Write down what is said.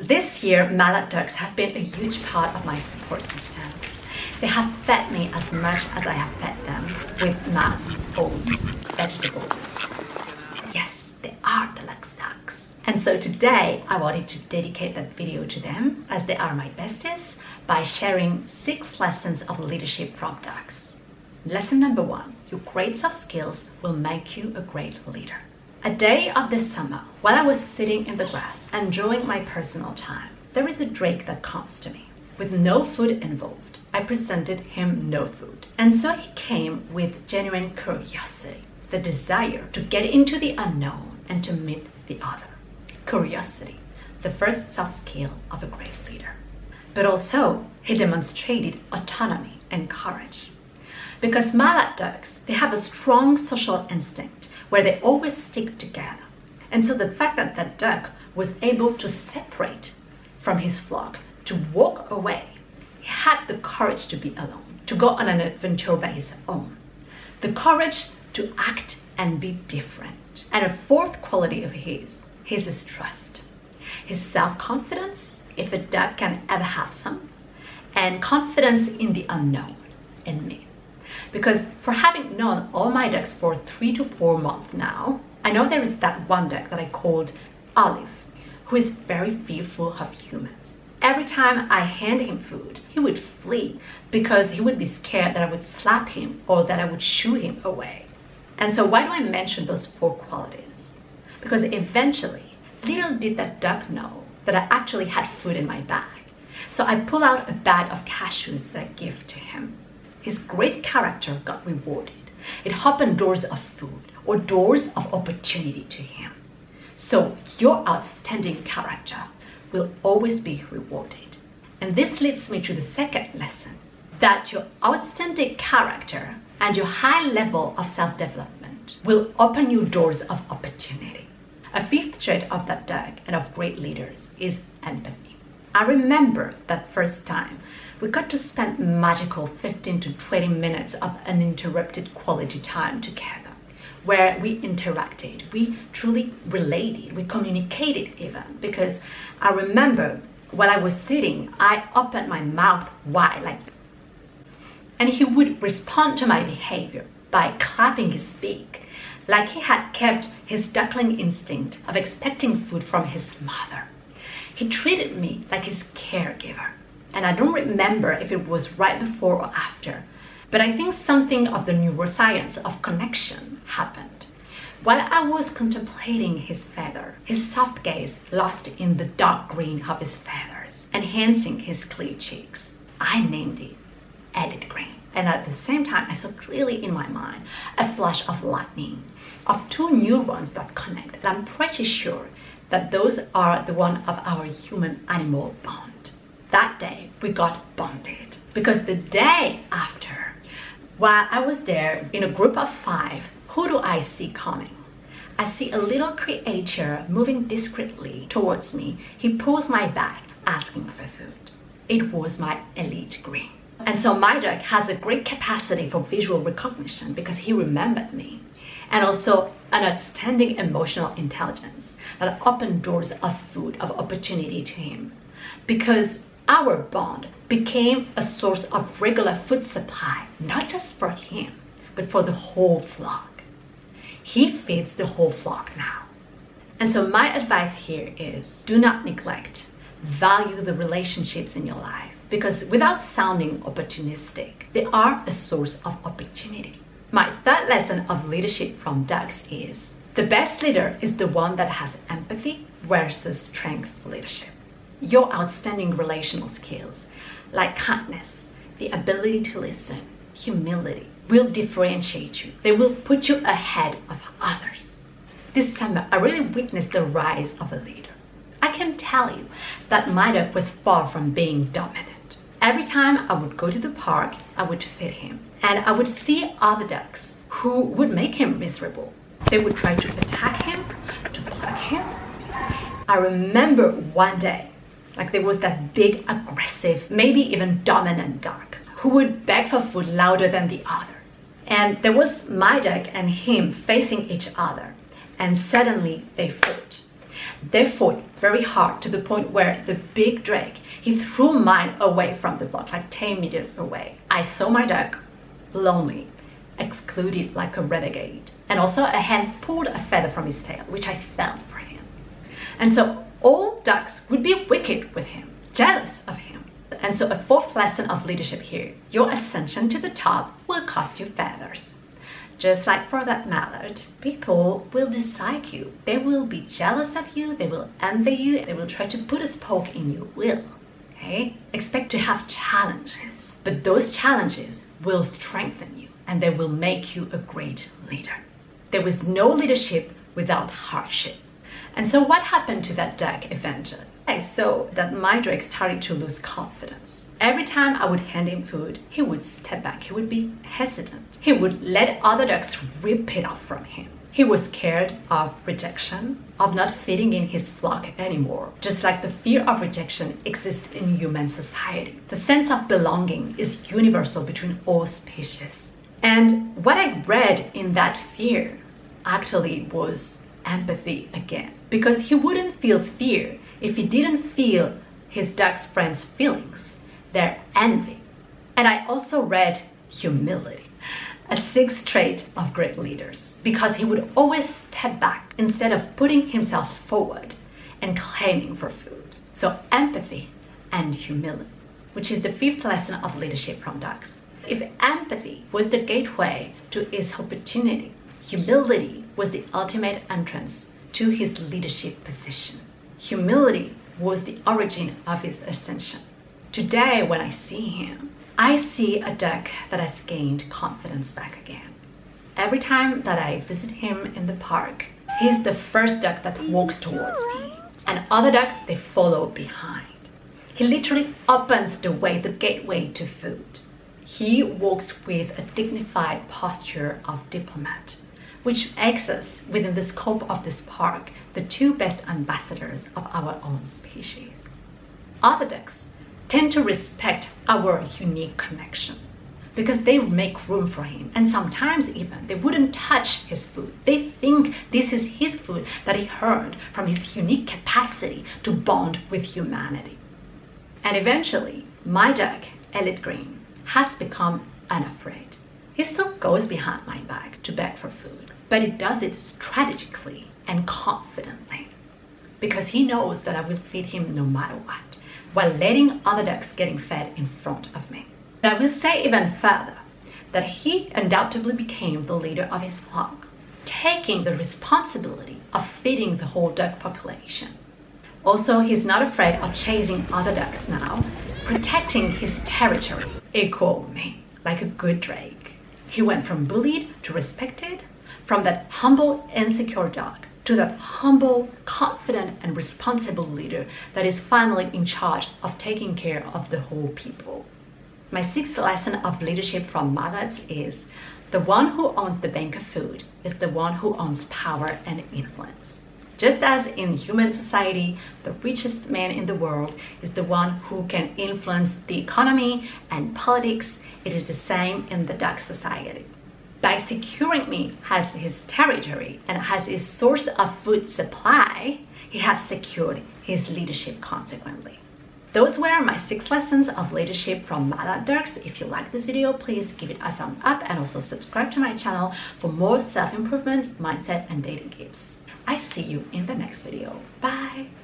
This year, mallard ducks have been a huge part of my support system. They have fed me as much as I have fed them with nuts, oats, vegetables. Yes, they are deluxe ducks. And so today, I wanted to dedicate that video to them as they are my besties by sharing 6 lessons of leadership from ducks. Lesson number 1, your great soft skills will make you a great leader. A day of this summer, while I was sitting in the grass enjoying my personal time, there is a drake that comes to me. With no food involved, I presented him no food. And so he came with genuine curiosity, the desire to get into the unknown and to meet the other. Curiosity, the first soft skill of a great leader. But also, he demonstrated autonomy and courage. Because mallard ducks, they have a strong social instinct where they always stick together. And so the fact that that duck was able to separate from his flock, to walk away, he had the courage to be alone, to go on an adventure by his own. The courage to act and be different. And a fourth quality of his is trust. His self-confidence, if a duck can ever have some, and confidence in the unknown, in me. Because for having known all my ducks for 3 to 4 months now, I know there is that one duck that I called Olive, who is very fearful of humans. Every time I hand him food, he would flee because he would be scared that I would slap him or that I would shoo him away. And so why do I mention those 4 qualities? Because eventually, little did that duck know that I actually had food in my bag. So I pull out a bag of cashews that I give to him. His great character got rewarded. It opened doors of food or doors of opportunity to him. So your outstanding character will always be rewarded. And this leads me to the second lesson, that your outstanding character and your high level of self-development will open you doors of opportunity. A 5th trait of that duck and of great leaders is empathy. I remember that first time we got to spend magical 15 to 20 minutes of uninterrupted quality time together, where we interacted, we truly related, we communicated even, because I remember while I was sitting, I opened my mouth wide, and he would respond to my behavior by clapping his beak, like he had kept his duckling instinct of expecting food from his mother. He treated me like his caregiver. And I don't remember if it was right before or after, but I think something of the neuroscience of connection happened. While I was contemplating his feather, his soft gaze lost in the dark green of his feathers, enhancing his clear cheeks. I named it Edit Green. And at the same time, I saw clearly in my mind a flash of lightning, of 2 neurons that connect. And I'm pretty sure that those are the one of our human-animal bond. That day, we got bonded. Because the day after, while I was there in a group of 5, who do I see coming? I see a little creature moving discreetly towards me. He pulls my back, asking for food. It was my elite green. And so my duck has a great capacity for visual recognition because he remembered me. And also an outstanding emotional intelligence that opened doors of food, of opportunity to him. Because our bond became a source of regular food supply, not just for him, but for the whole flock. He feeds the whole flock now. And so my advice here is, do not neglect, value the relationships in your life, because without sounding opportunistic, they are a source of opportunity. My 3rd lesson of leadership from ducks is, the best leader is the one that has empathy versus strength leadership. Your outstanding relational skills, like kindness, the ability to listen, humility, will differentiate you. They will put you ahead of others. This summer, I really witnessed the rise of a leader. I can tell you that my duck was far from being dominant. Every time I would go to the park, I would feed him. And I would see other ducks who would make him miserable. They would try to attack him, to pluck him. I remember one day, there was that big, aggressive, maybe even dominant duck who would beg for food louder than the others. And there was my duck and him facing each other, and suddenly they fought. They fought very hard to the point where the big drake, he threw mine away from the block, like 10 meters away. I saw my duck lonely, excluded like a renegade. And also a hen pulled a feather from his tail, which I felt for him. And so all ducks would be wicked with him, jealous of him. And so a fourth lesson of leadership here: your ascension to the top will cost you feathers. Just like for that mallard, people will dislike you. They will be jealous of you, they will envy you, they will try to put a spoke in your wheel. Okay? Expect to have challenges, but those challenges will strengthen you and they will make you a great leader. There was no leadership without hardship. And so what happened to that duck eventually? I saw that my drake started to lose confidence. Every time I would hand him food, he would step back, he would be hesitant. He would let other ducks rip it off from him. He was scared of rejection, of not fitting in his flock anymore. Just like the fear of rejection exists in human society. The sense of belonging is universal between all species. And what I read in that fear actually was empathy again. Because he wouldn't feel fear if he didn't feel his duck's friends' feelings, their envy. And I also read humility, a sixth trait of great leaders, because he would always step back instead of putting himself forward and claiming for food. So empathy and humility, which is the fifth lesson of leadership from ducks. If empathy was the gateway to his opportunity, humility was the ultimate entrance to his leadership position. Humility was the origin of his ascension. Today, when I see him, I see a duck that has gained confidence back again. Every time that I visit him in the park, he's the first duck that walks towards me, and other ducks, they follow behind. He literally opens the way, the gateway to food. He walks with a dignified posture of diplomat, which makes us, within the scope of this park, the two best ambassadors of our own species. Other ducks tend to respect our unique connection because they make room for him, and sometimes even they wouldn't touch his food. They think this is his food that he earned from his unique capacity to bond with humanity. And eventually, my duck, Elliot Green, has become unafraid. He still goes behind my back to beg for food, but he does it strategically and confidently because he knows that I will feed him no matter what, while letting other ducks getting fed in front of me. And I will say even further that he undoubtedly became the leader of his flock, taking the responsibility of feeding the whole duck population. Also, he's not afraid of chasing other ducks now, protecting his territory. Equal me, like a good drake. He went from bullied to respected, from that humble, insecure dog to that humble, confident, and responsible leader that is finally in charge of taking care of the whole people. My sixth lesson of leadership from mallards is the one who owns the bank of food is the one who owns power and influence. Just as in human society, the richest man in the world is the one who can influence the economy and politics, it is the same in the duck society. By securing me as his territory and as his source of food supply, he has secured his leadership consequently. Those were my 6 lessons of leadership from mallard ducks. If you like this video, please give it a thumbs up and also subscribe to my channel for more self-improvement, mindset, and dating tips. I see you in the next video. Bye!